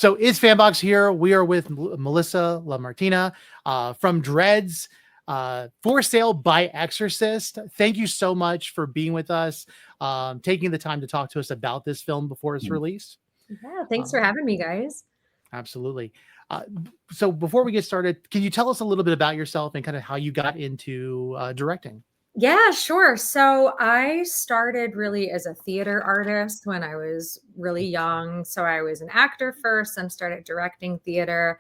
So it's FanBox here. We are with Melissa LaMartina from Dreads for Sale by Exorcist. Thank you so much for being with us, taking the time to talk to us about this film before it's released. Yeah, thanks for having me, guys. Absolutely. So before we get started, can you tell us a little bit about yourself and kind of how you got into directing? Yeah, sure. So I started really as a theater artist when I was really young. So I was an actor first and started directing theater,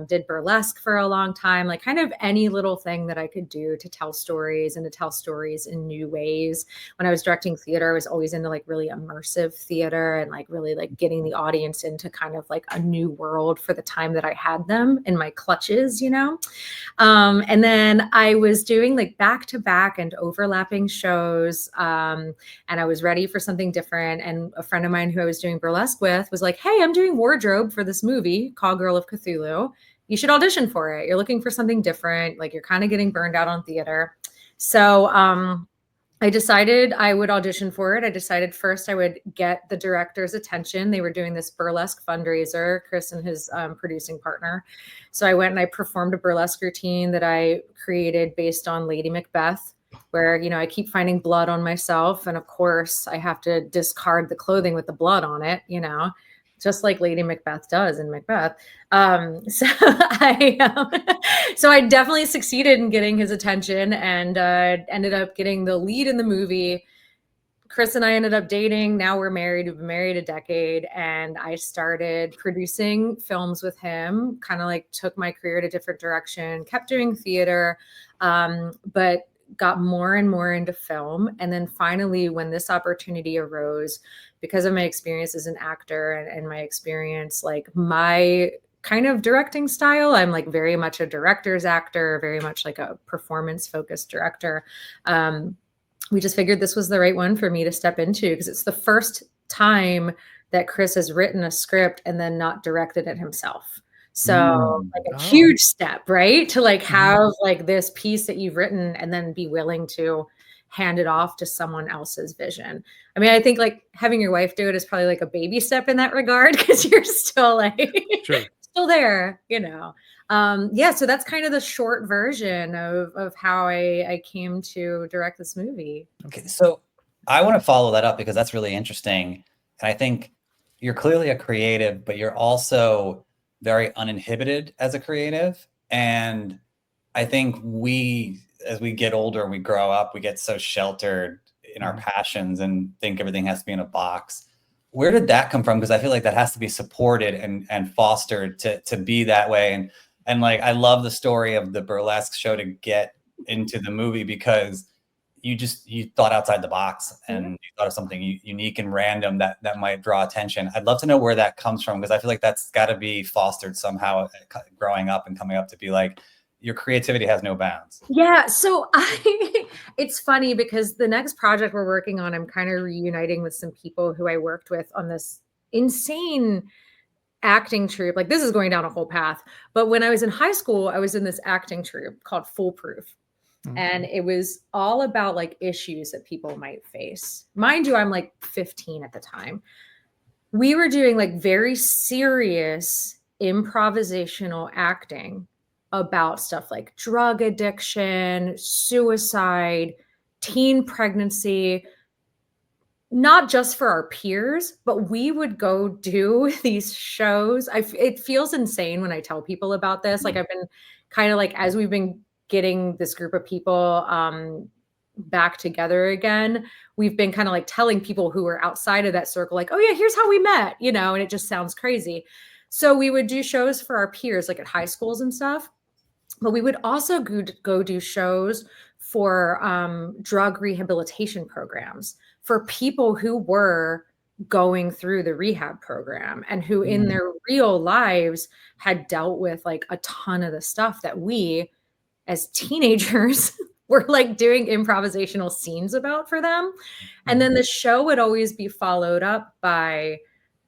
did burlesque for a long time, like kind of any little thing that I could do to tell stories and to tell stories in new ways. When I was directing theater, I was always into like really immersive theater and like really like getting the audience into kind of like a new world for the time that I had them in my clutches, you know? And then I was doing like back-to-back and overlapping shows. And I was ready for something different. And a friend of mine who I was doing burlesque with was like, hey, I'm doing wardrobe for this movie called Girl of Cthulhu. You should audition for it. You're looking for something different. Like you're kind of getting burned out on theater. So I decided I would audition for it. I decided first I would get the director's attention. They were doing this burlesque fundraiser, Chris and his producing partner. So I went and I performed a burlesque routine that I created based on Lady Macbeth, where, you know, I keep finding blood on myself. And of course, I have to discard the clothing with the blood on it, you know, just like Lady Macbeth does in Macbeth. So I definitely succeeded in getting his attention and ended up getting the lead in the movie. Chris and I ended up dating. Now we're married. We've been married a decade. And I started producing films with him, kind of like took my career in a different direction, kept doing theater, but got more and more into film. And then finally, when this opportunity arose, because of my experience as an actor and my experience, like my kind of directing style, I'm like very much a director's actor, very much like a performance focused director. We just figured this was the right one for me to step into because it's the first time that Chris has written a script and then not directed it himself. So like a huge step, right? To like have like this piece that you've written and then be willing to hand it off to someone else's vision. I mean, I think like having your wife do it is probably like a baby step in that regard because you're still like still there, you know. Yeah, so that's kind of the short version of how I came to direct this movie. Okay, so I want to follow that up because that's really interesting. And I think you're clearly a creative, but you're also very uninhibited as a creative. And I think as we get older and we grow up, we get so sheltered in our passions and think everything has to be in a box. Where did that come from? Because I feel like that has to be supported and fostered to be that way. And like, I love the story of the burlesque show to get into the movie because you thought outside the box and you thought of something unique and random that might draw attention. I'd love to know where that comes from because I feel like that's got to be fostered somehow growing up and coming up to be like, your creativity has no bounds. Yeah. So it's funny because the next project we're working on, I'm kind of reuniting with some people who I worked with on this insane acting troupe. Like this is going down a whole path. But when I was in high school, I was in this acting troupe called Foolproof. And it was all about like issues that people might face. Mind you, I'm like 15 at the time. We were doing like very serious improvisational acting about stuff like drug addiction, suicide, teen pregnancy, not just for our peers, but we would go do these shows. It feels insane when I tell people about this. Like I've been kind of like, as we've been getting this group of people back together again, we've been kind of like telling people who are outside of that circle, like, oh yeah, here's how we met, you know, and it just sounds crazy. So we would do shows for our peers, like at high schools and stuff. But we would also go do shows for drug rehabilitation programs for people who were going through the rehab program and who in their real lives had dealt with like a ton of the stuff that we as teenagers were like doing improvisational scenes about for them. And then the show would always be followed up by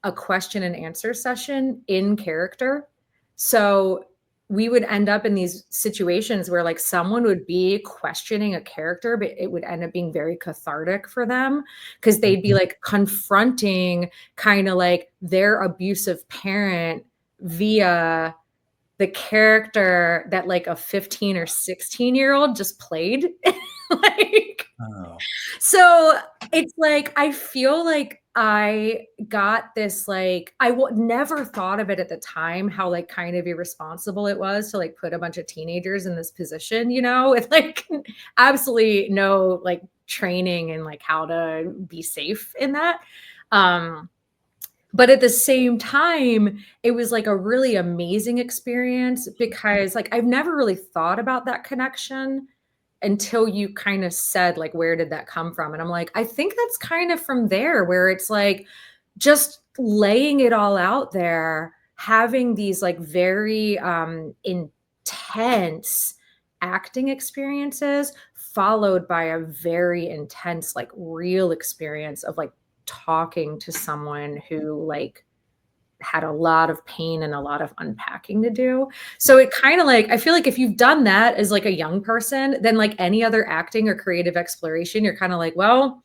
a question and answer session in character. So we would end up in these situations where like someone would be questioning a character, but it would end up being very cathartic for them because they'd be like confronting kind of like their abusive parent via the character that like a 15 or 16-year-old just played. Like, so it's like, I feel like I got this, like, never thought of it at the time, how like kind of irresponsible it was to like put a bunch of teenagers in this position, you know, with like absolutely no like training and like how to be safe in that. But at the same time, it was like a really amazing experience because like I've never really thought about that connection until you kind of said like, where did that come from? And I'm like, I think that's kind of from there, where it's like just laying it all out there, having these like very intense acting experiences followed by a very intense like real experience of like talking to someone who like had a lot of pain and a lot of unpacking to do. So it kind of like, I feel like if you've done that as like a young person, then like any other acting or creative exploration, you're kind of like, well,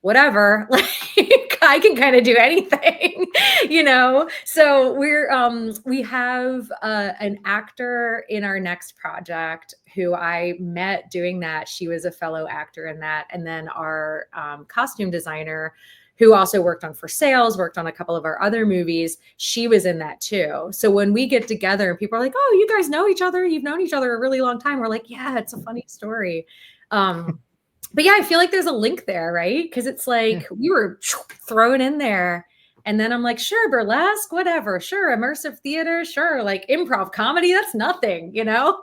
whatever, like I can kind of do anything, you know? So we have an actor in our next project who I met doing that. She was a fellow actor in that. And then our costume designer, who also worked on For Sales, worked on a couple of our other movies. She was in that too. So when we get together and people are like, oh, you guys know each other. You've known each other a really long time. We're like, yeah, it's a funny story. But yeah, I feel like there's a link there, right? Because it's like we were thrown in there. And then I'm like, sure, burlesque, whatever. Sure, immersive theater. Sure, like improv comedy. That's nothing, you know?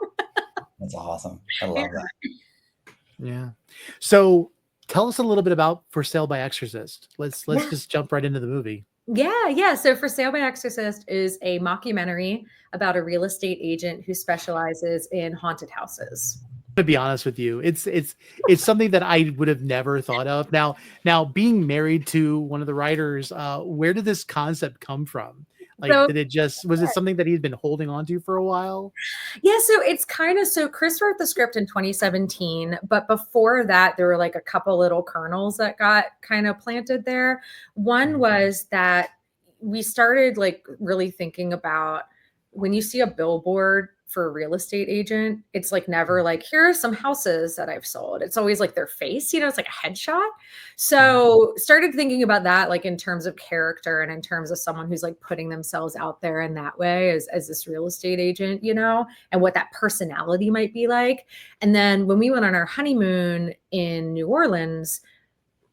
That's awesome. I love that. Yeah. So tell us a little bit about For Sale by Exorcist. Let's just jump right into the movie. Yeah. So For Sale by Exorcist is a mockumentary about a real estate agent who specializes in haunted houses. To be honest with you, it's something that I would have never thought of. Now being married to one of the writers, where did this concept come from? Like, was it something that he'd been holding on to for a while? Yeah, so it's kind of, so Chris wrote the script in 2017, but before that, there were like a couple little kernels that got kind of planted there. One was that we started like really thinking about when you see a billboard for a real estate agent, it's like never like, here are some houses that I've sold. It's always like their face, you know, it's like a headshot. So started thinking about that, like in terms of character and in terms of someone who's like putting themselves out there in that way as this real estate agent, you know, and what that personality might be like. And then when we went on our honeymoon in New Orleans,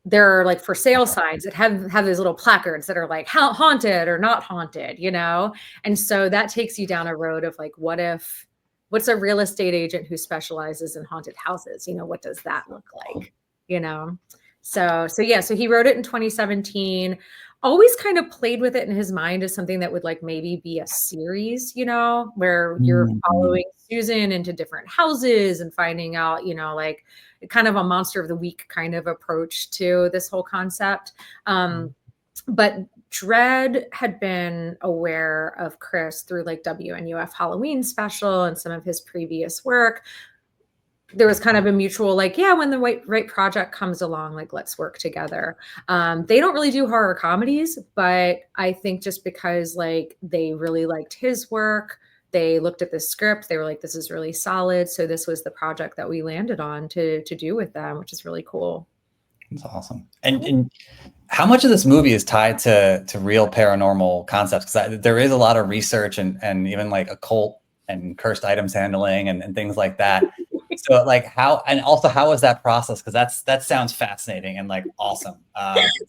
there are like for sale signs that have these little placards that are like haunted or not haunted, you know? And so that takes you down a road of like, what's a real estate agent who specializes in haunted houses? You know, what does that look like? You know? So he wrote it in 2017, always kind of played with it in his mind as something that would like maybe be a series, you know, where you're following Susan into different houses and finding out, you know, like kind of a monster of the week kind of approach to this whole concept. But Dread had been aware of Chris through like WNUF Halloween special and some of his previous work. There was kind of a mutual like, yeah, when the right project comes along, like let's work together. They don't really do horror comedies, but I think just because like they really liked his work, they looked at the script, they were like, this is really solid. So this was the project that we landed on to do with them, which is really cool. That's awesome. And how much of this movie is tied to real paranormal concepts? Because there is a lot of research and even like occult and cursed items handling and things like that. So like how was that process? Because that sounds fascinating and like awesome.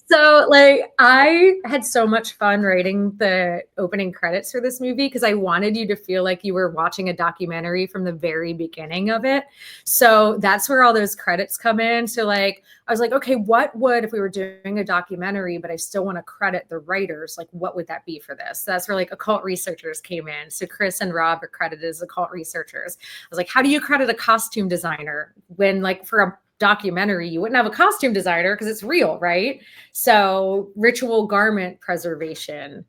So like I had so much fun writing the opening credits for this movie because I wanted you to feel like you were watching a documentary from the very beginning of it. So that's where all those credits come in. So like I was like, okay, what would, if we were doing a documentary, but I still want to credit the writers, like what would that be for this? So that's where like occult researchers came in. So Chris and Rob are credited as occult researchers. I was like, how do you credit a costume designer when like for a documentary, you wouldn't have a costume designer because it's real, right? So ritual garment preservation,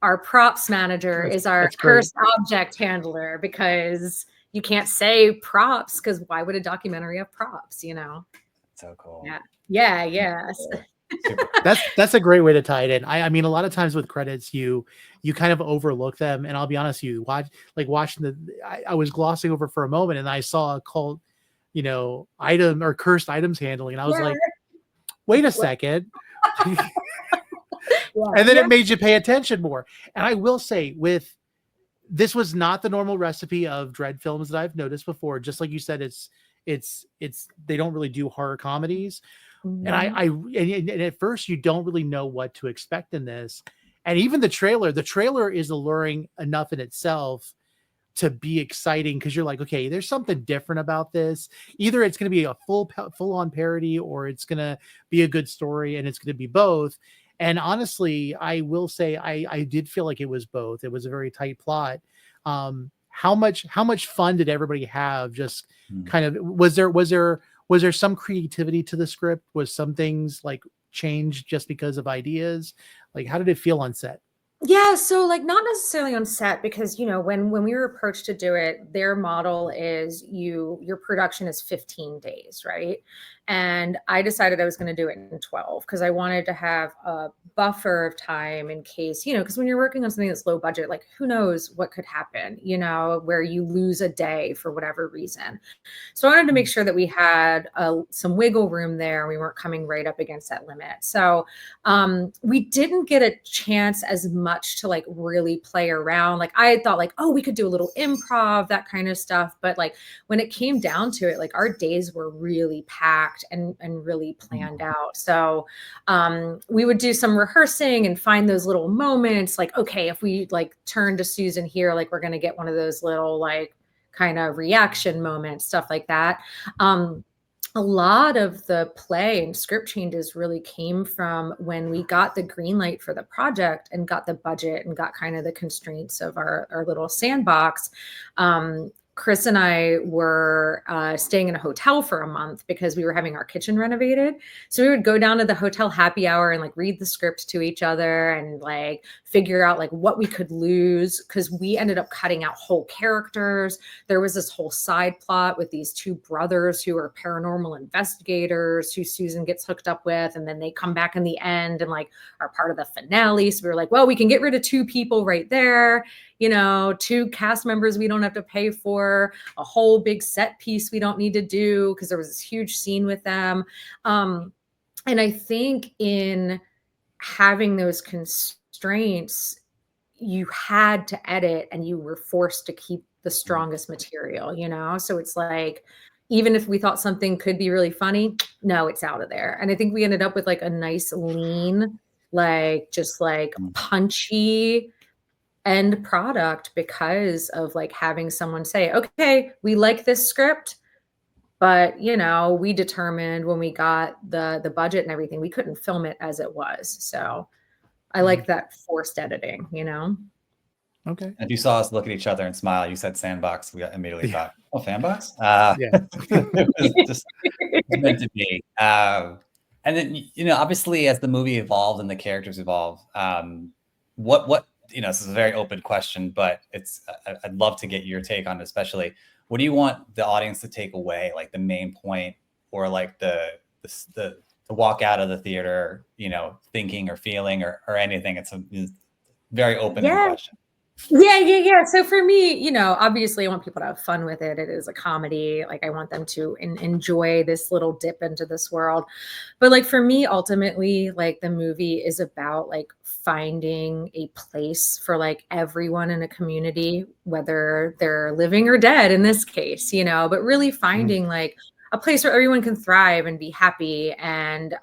our props manager is our that's great. cursed object handler, because you can't say props, because why would a documentary have props, you know? So cool. Yeah. Super. That's a great way to tie it in. I mean, a lot of times with credits, you kind of overlook them. And I'll be honest, watching I was glossing over for a moment, and I saw a cult, item or cursed items handling, and I was Yeah. like, wait a second. Yeah. And then it made you pay attention more. And I will say, this was not the normal recipe of Dread films that I've noticed before. Just like you said, it's they don't really do horror comedies. And and at first you don't really know what to expect in this. And even the trailer is alluring enough in itself to be exciting, because you're like, okay, there's something different about this. Either it's going to be a full on parody, or it's going to be a good story, and it's going to be both. And honestly, I will say I did feel like it was both. It was a very tight plot. How much fun did everybody have? Just kind of, was there some creativity to the script? Was some things like changed just because of ideas? Like, how did it feel on set? Yeah, so like not necessarily on set, because when we were approached to do it, their model is your production is 15 days, right? And I decided I was going to do it in 12, because I wanted to have a buffer of time in case, because when you're working on something that's low budget, like who knows what could happen, where you lose a day for whatever reason. So I wanted to make sure that we had some wiggle room there. We weren't coming right up against that limit. So we didn't get a chance as much to like really play around. Like I had thought like, oh, we could do a little improv, that kind of stuff. But like when it came down to it, like our days were really packed and really planned out. So we would do some rehearsing and find those little moments. Like, okay, if we like turn to Susan here, like we're going to get one of those little like kind of reaction moments, stuff like that. A lot of the play and script changes really came from when we got the green light for the project and got the budget and got kind of the constraints of our little sandbox. Chris and I were staying in a hotel for a month because we were having our kitchen renovated. So we would go down to the hotel happy hour and like read the script to each other and like figure out like what we could lose, because we ended up cutting out whole characters. There was this whole side plot with these two brothers who are paranormal investigators who Susan gets hooked up with, and then they come back in the end and like are part of the finale. So we were like, well, we can get rid of two people right there. Two cast members we don't have to pay for, a whole big set piece we don't need to do, because there was this huge scene with them. And I think in having those constraints, you had to edit and you were forced to keep the strongest material, So it's like, even if we thought something could be really funny, no, it's out of there. And I think we ended up with like a nice lean, like just like punchy end product, because of like having someone say, okay, we like this script, but we determined when we got the budget and everything, we couldn't film it as it was. So I like that forced editing, Okay. If you saw us look at each other and smile, you said sandbox. We immediately thought, oh, FanBox? Yeah. It was just meant to be. And then, obviously, as the movie evolved and the characters evolved, what this is a very open question, but I'd love to get your take on it, especially. What do you want the audience to take away, like the main point, or like the to walk out of the theater, thinking or feeling or anything? It's a very open question. Yeah. So for me, obviously I want people to have fun with it. It is a comedy. Like I want them to enjoy this little dip into this world. But like for me, ultimately, like the movie is about like finding a place for like everyone in a community, whether they're living or dead in this case, but really finding like a place where everyone can thrive and be happy. And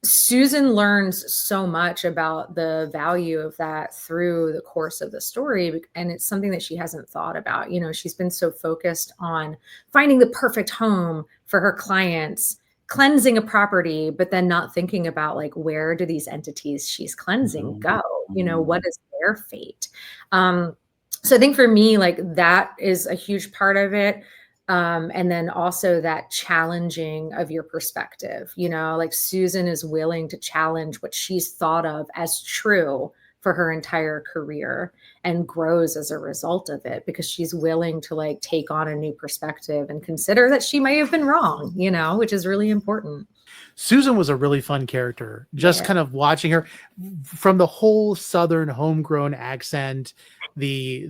Susan learns so much about the value of that through the course of the story. And it's something that she hasn't thought about. She's been so focused on finding the perfect home for her clients, cleansing a property, but then not thinking about like, where do these entities she's cleansing go? What is their fate? So I think for me, like that is a huge part of it. And then also that challenging of your perspective, like Susan is willing to challenge what she's thought of as true for her entire career and grows as a result of it because she's willing to like take on a new perspective and consider that she may have been wrong, you know, which is really important. Susan was a really fun character. Just kind of watching her from the whole Southern homegrown accent, the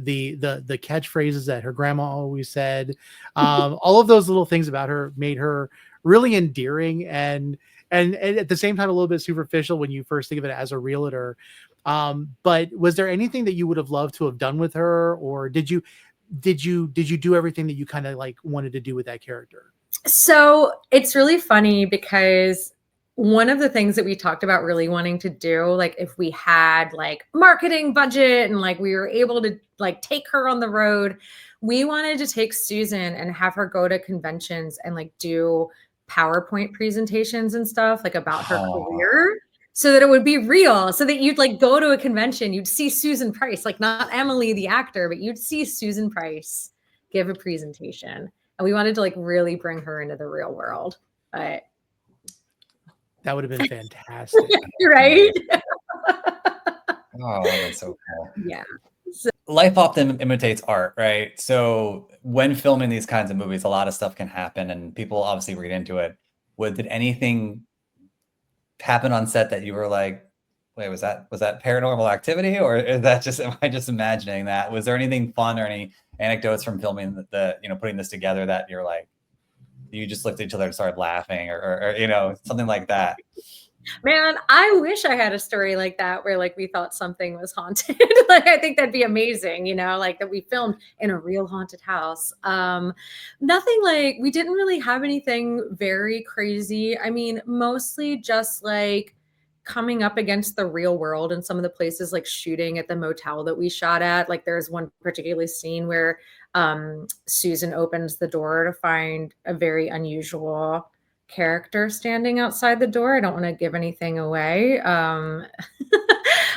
catchphrases that her grandma always said, all of those little things about her made her really endearing and at the same time a little bit superficial when you first think of it as a realtor. But was there anything that you would have loved to have done with her, or did you do everything that you kind of like wanted to do with that character? So it's really funny because one of the things that we talked about really wanting to do, like if we had like marketing budget and like we were able to like take her on the road, we wanted to take Susan and have her go to conventions and like do PowerPoint presentations and stuff like about her career so that it would be real, so that you'd like go to a convention, you'd see Susan Price, like not Emily the actor, but you'd see Susan Price give a presentation. And we wanted to like really bring her into the real world. But that would have been fantastic. Right? Oh, that's so cool. Yeah. Life often imitates art, right? So when filming these kinds of movies, a lot of stuff can happen and people obviously read into it. Did anything happen on set that you were like, wait, was that paranormal activity, or is that just, am I just imagining that? Was there anything fun or any anecdotes from filming the putting this together that you're like, you just looked at each other and started laughing or you know, something like that? Man, I wish I had a story like that where like we thought something was haunted. Like I think that'd be amazing, you know, like that we filmed in a real haunted house. Nothing like, we didn't really have anything very crazy. I mean, mostly just like coming up against the real world in some of the places, like shooting at the motel that we shot at. Like there's one particular scene where Susan opens the door to find a very unusual character standing outside the door. I don't want to give anything away.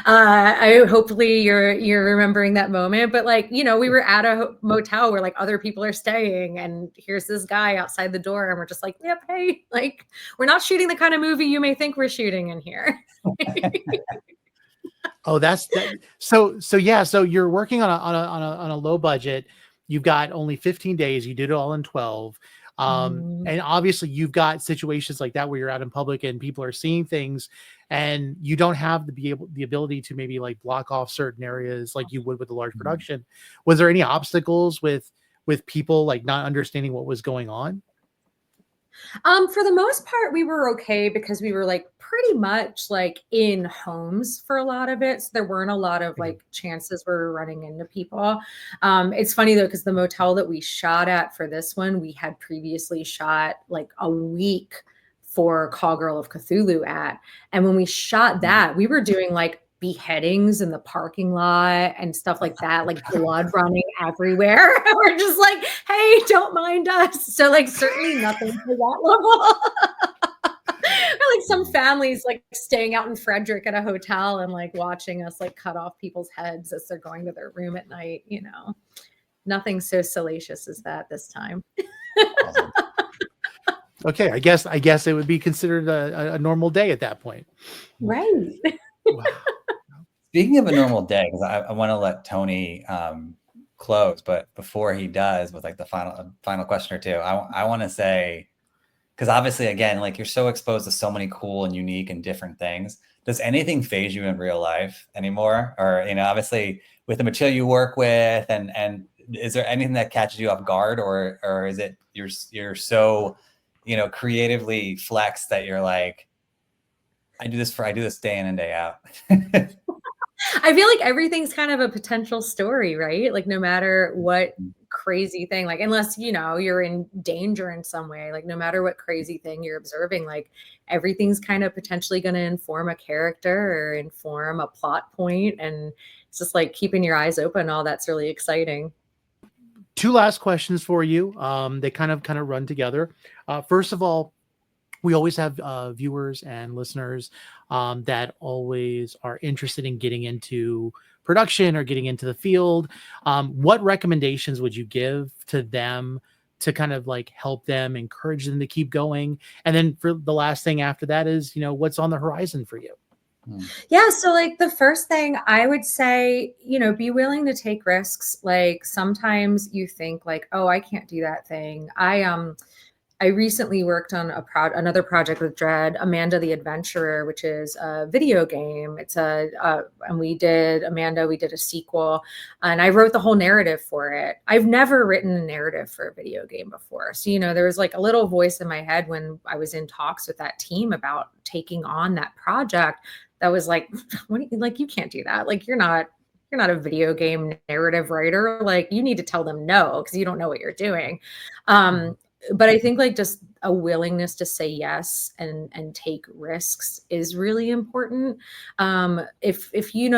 I hopefully you're remembering that moment, but like, you know, we were at a motel where like other people are staying and here's this guy outside the door and we're just like, yep, hey, like we're not shooting the kind of movie you may think we're shooting in here. Oh, that's that. So yeah, so you're working on a low budget. You've got only 15 days. You did it all in 12. And obviously you've got situations like that where you're out in public and people are seeing things and you don't have the ability to maybe like block off certain areas like you would with a large production. Was there any obstacles with people like not understanding what was going on? For the most part, we were okay because we were like pretty much like in homes for a lot of it. So there weren't a lot of like chances we were running into people. It's funny though, because the motel that we shot at for this one, we had previously shot like a week for Call Girl of Cthulhu at. And when we shot that, we were doing like beheadings in the parking lot and stuff like that, like blood running everywhere. We're just like, hey, don't mind us. So like certainly nothing to that level. Like some families like staying out in Frederick at a hotel and like watching us like cut off people's heads as they're going to their room at night, you know. Nothing so salacious as that this time. Okay, I guess it would be considered a normal day at that point. Right. Wow. Speaking of a normal day, because I want to let Tony close, but before he does, with like the final question or two, I want to say, because obviously, again, like you're so exposed to so many cool and unique and different things. Does anything phase you in real life anymore? Or, you know, obviously with the material you work with, and is there anything that catches you off guard, or is it you're so, you know, creatively flexed that you're like, I do this day in and day out? I feel like everything's kind of a potential story, right? Like no matter what crazy thing, like unless, you know, you're in danger in some way, like no matter what crazy thing you're observing, like everything's kind of potentially going to inform a character or inform a plot point. And it's just like keeping your eyes open. All that's really exciting. Two last questions for you. They kind of run together. First of all, we always have viewers and listeners that always are interested in getting into production or getting into the field. What recommendations would you give to them to kind of like help them, encourage them to keep going? And then for the last thing after that is, you know, what's on the horizon for you? Yeah, so like the first thing I would say, be willing to take risks. Like sometimes you think like, oh, I can't do that thing. I recently worked on another project with Dread, Amanda the Adventurer, which is a video game. And we did a sequel, and I wrote the whole narrative for it. I've never written a narrative for a video game before. So, there was like a little voice in my head when I was in talks with that team about taking on that project that was like, you can't do that. Like, you're not a video game narrative writer. Like, you need to tell them no, because you don't know what you're doing. But I think like just a willingness to say yes and take risks is really important. If you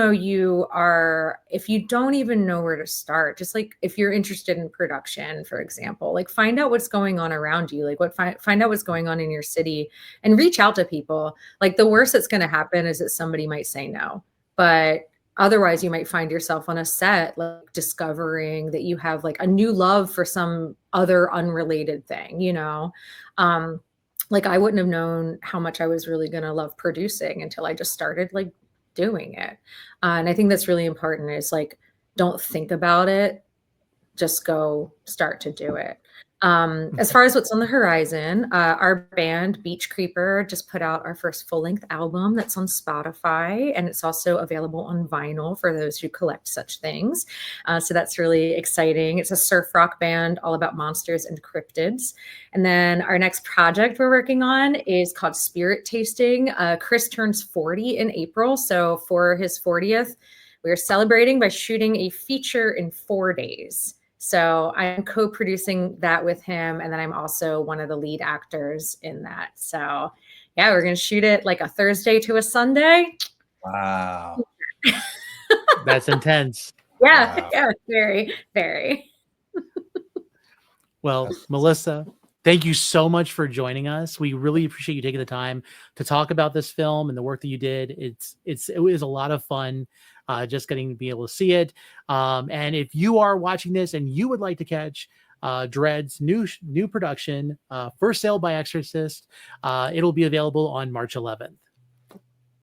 don't even know where to start, just like if you're interested in production, for example, like find out what's going on around you, like find out what's going on in your city and reach out to people. Like the worst that's going to happen is that somebody might say no, but otherwise you might find yourself on a set like discovering that you have like a new love for some other unrelated thing. Like I wouldn't have known how much I was really going to love producing until I just started like doing it. And I think that's really important, is like, don't think about it, just go start to do it. As far as what's on the horizon, our band Beach Creeper just put out our first full-length album that's on Spotify, and it's also available on vinyl for those who collect such things. So that's really exciting. It's a surf rock band all about monsters and cryptids. And then our next project we're working on is called Spirit Tasting. Chris turns 40 in April, so for his 40th, we're celebrating by shooting a feature in 4 days. So I'm co-producing that with him. And then I'm also one of the lead actors in that. So yeah, we're going to shoot it like a Thursday to a Sunday. Wow. That's intense. Yeah. Wow. Yeah. Very, very. Well, Melissa, thank you so much for joining us. We really appreciate you taking the time to talk about this film and the work that you did. It was a lot of fun. Just getting to be able to see it. And if you are watching this and you would like to catch Dread's new production, For Sale by Exorcist, it'll be available on March 11th.